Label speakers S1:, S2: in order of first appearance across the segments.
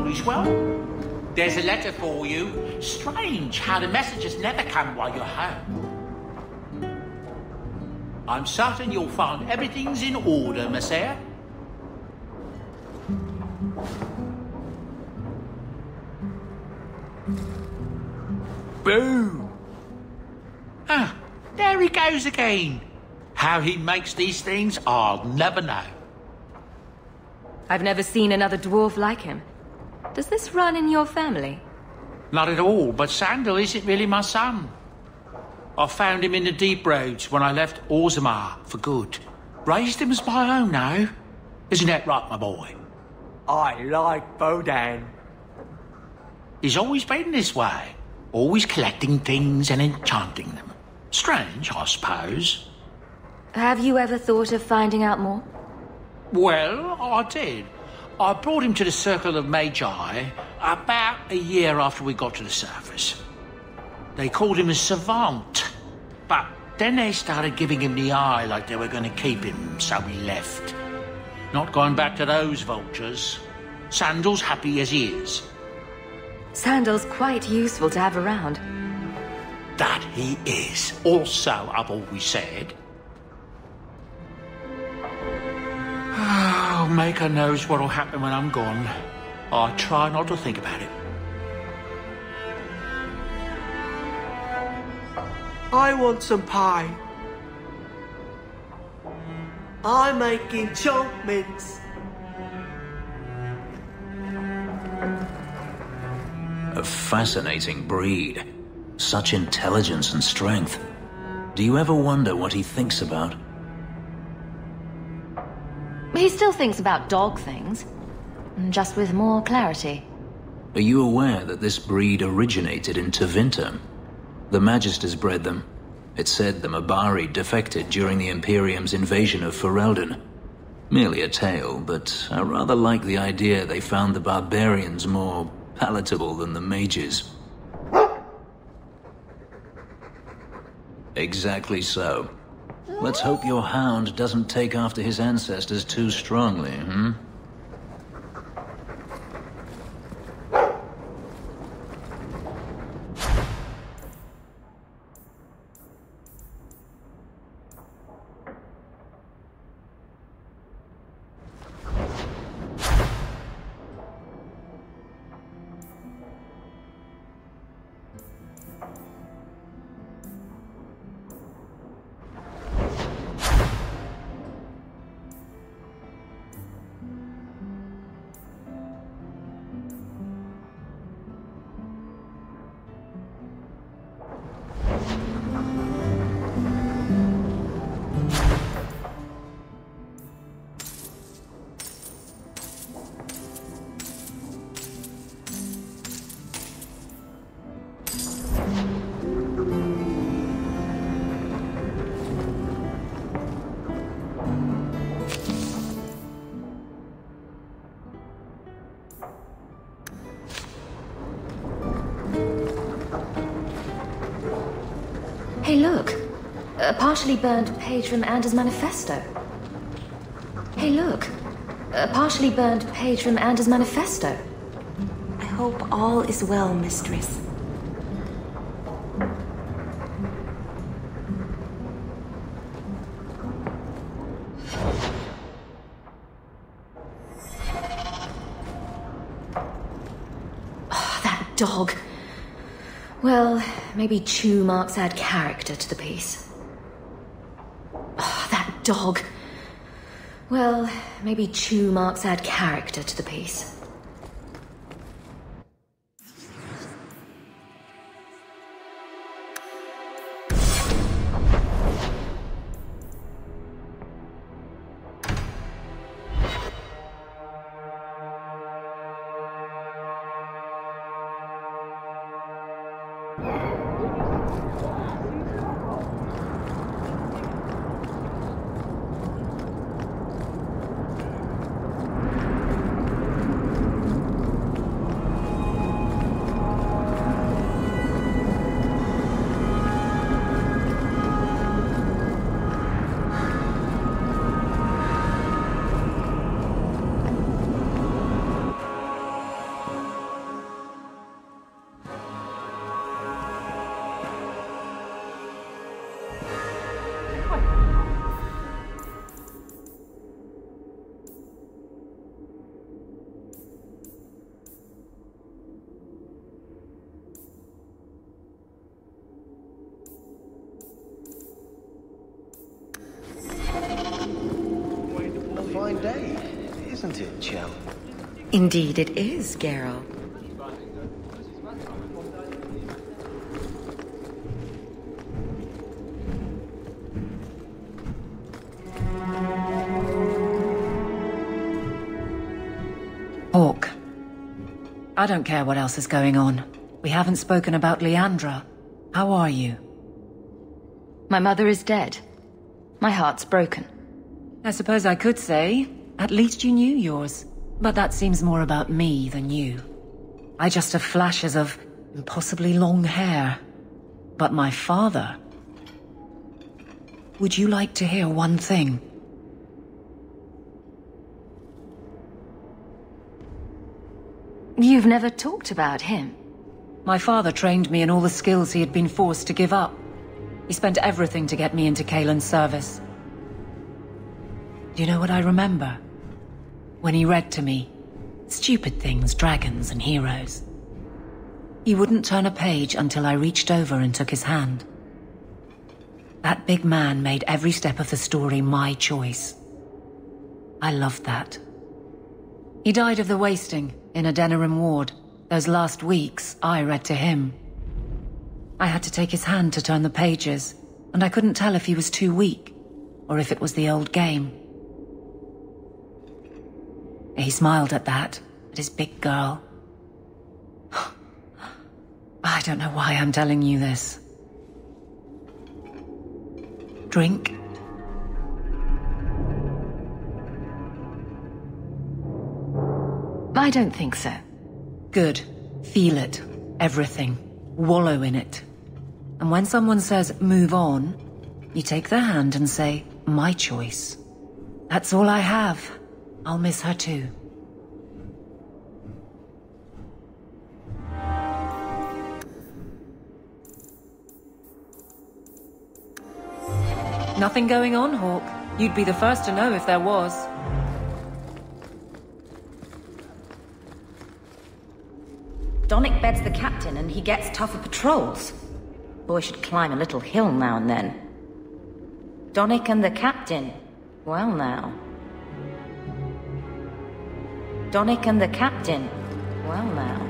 S1: is well. There's a letter for you. Strange how the messages never come while you're home. I'm certain you'll find everything's in order, Messiah. Boo! Ah, there he goes again. How he makes these things, I'll never know.
S2: I've never seen another dwarf like him. Does this run in your family?
S1: Not at all, but Sandal isn't really my son. I found him in the deep roads when I left Orzammar for good. Raised him as my own now. Isn't that right, my boy?
S3: I like Bodan.
S1: He's always been this way. Always collecting things and enchanting them. Strange, I suppose.
S2: Have you ever thought of finding out more?
S1: Well, I did. I brought him to the Circle of Magi about a year after we got to the surface. They called him a savant, but then they started giving him the eye like they were going to keep him, so he left. Not going back to those vultures. Sandal's happy as he is.
S2: Sandal's quite useful to have around.
S1: That he is. Also, I've always said. Oh, Maker knows what'll happen when I'm gone. I try not to think about it.
S3: I want some pie. I'm making chunk mince.
S4: A fascinating breed. Such intelligence and strength. Do you ever wonder what he thinks about?
S2: He still thinks about dog things, just with more clarity.
S4: Are you aware that this breed originated in Tevinter? The Magisters bred them. It's said the Mabari defected during the Imperium's invasion of Ferelden. Merely a tale, but I rather like the idea they found the barbarians more palatable than the mages. Exactly so. Let's hope your hound doesn't take after his ancestors too strongly, hmm?
S2: Hey, look. A partially burned page from Anders' Manifesto. Hey, look. A partially burned page from Anders' Manifesto.
S5: I hope all is well, mistress.
S2: Oh, that dog. Well, maybe chew marks add character to the piece. Oh, that dog. Well, maybe chew marks add character to the piece.
S6: day, isn't it, Chell?
S5: Indeed it is, Geralt.
S7: Hawk. I don't care what else is going on. We haven't spoken about Leandra. How are you?
S2: My mother is dead. My heart's broken.
S7: I suppose I could say, at least you knew yours. But that seems more about me than you. I just have flashes of impossibly long hair. But my father... Would you like to hear one thing?
S2: You've never talked about him.
S7: My father trained me in all the skills he had been forced to give up. He spent everything to get me into Kaelin's service. Do you know what I remember? When he read to me, stupid things, dragons and heroes. He wouldn't turn a page until I reached over and took his hand. That big man made every step of the story my choice. I loved that. He died of the wasting in a Denerim ward. Those last weeks, I read to him. I had to take his hand to turn the pages, and I couldn't tell if he was too weak, or if it was the old game. He smiled at that, at his big girl. I don't know why I'm telling you this. Drink?
S2: I don't think so.
S7: Good. Feel it. Everything. Wallow in it. And when someone says, move on, you take their hand and say, my choice. That's all I have. I'll miss her too. Nothing going on, Hawk. You'd be the first to know if there was.
S5: Donnic beds the captain and he gets tougher patrols. Boy should climb a little hill now and then. Donnic and the captain. Well now. Donnic and the captain. Well now.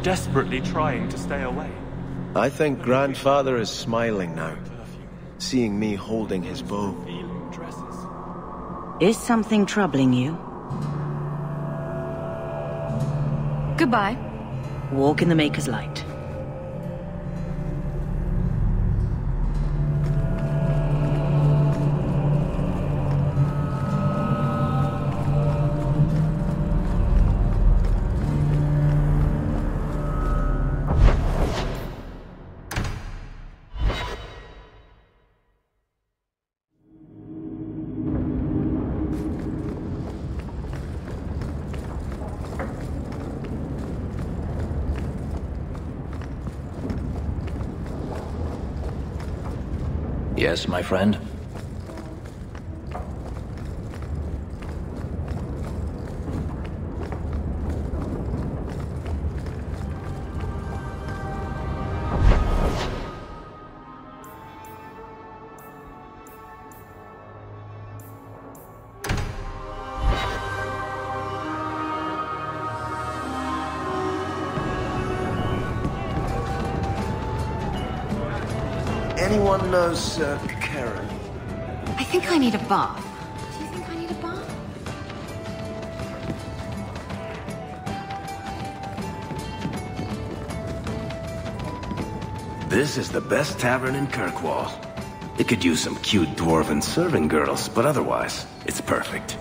S8: Desperately trying to stay away.
S6: I think Grandfather is smiling now, seeing me holding his bow.
S5: Is something troubling you?
S2: Goodbye.
S5: Walk in the Maker's light.
S4: Yes, my friend?
S6: Anyone knows Karen?
S2: I think I need a bath. Do you think I need a bath?
S9: This is the best tavern in Kirkwall. It could use some cute dwarven serving girls, but otherwise, it's perfect.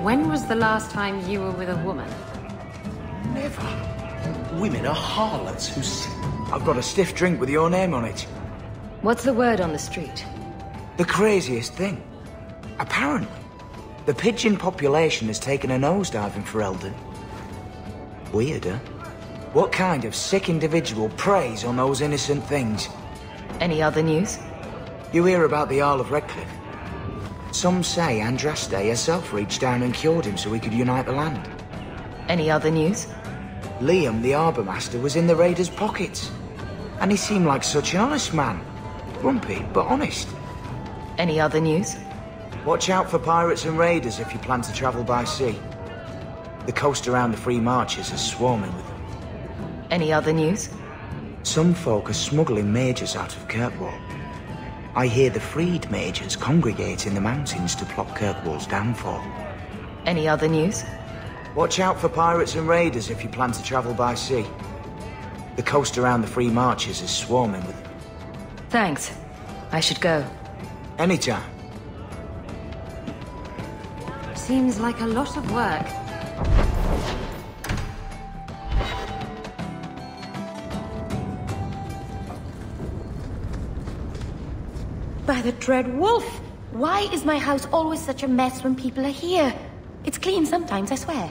S10: When was the last time you were with a woman?
S11: Never. Women are harlots who sin.
S12: I've got a stiff drink with your name on it.
S2: What's the word on the street?
S12: The craziest thing. Apparently, the pigeon population has taken a nosedive in Ferelden. Weirder. What kind of sick individual preys on those innocent things?
S2: Any other news?
S12: You hear about the Earl of Redcliffe? Some say Andraste herself reached down and cured him so he could unite the land.
S2: Any other news?
S12: Liam, the Harbour Master, was in the raiders' pockets. And he seemed like such an honest man. Grumpy, but honest.
S2: Any other news?
S12: Watch out for pirates and raiders if you plan to travel by sea. The coast around the Free Marches is swarming with them.
S2: Any other news?
S12: Some folk are smuggling mages out of Kirkwall. I hear the freed mages congregate in the mountains to plot Kirkwall's downfall.
S2: Any other news?
S12: Watch out for pirates and raiders if you plan to travel by sea. The coast around the Free Marches is swarming with them.
S2: Thanks. I should go.
S12: Anytime.
S10: Seems like a lot of work.
S5: By the dread wolf! Why is my house always such a mess when people are here? It's clean sometimes, I swear.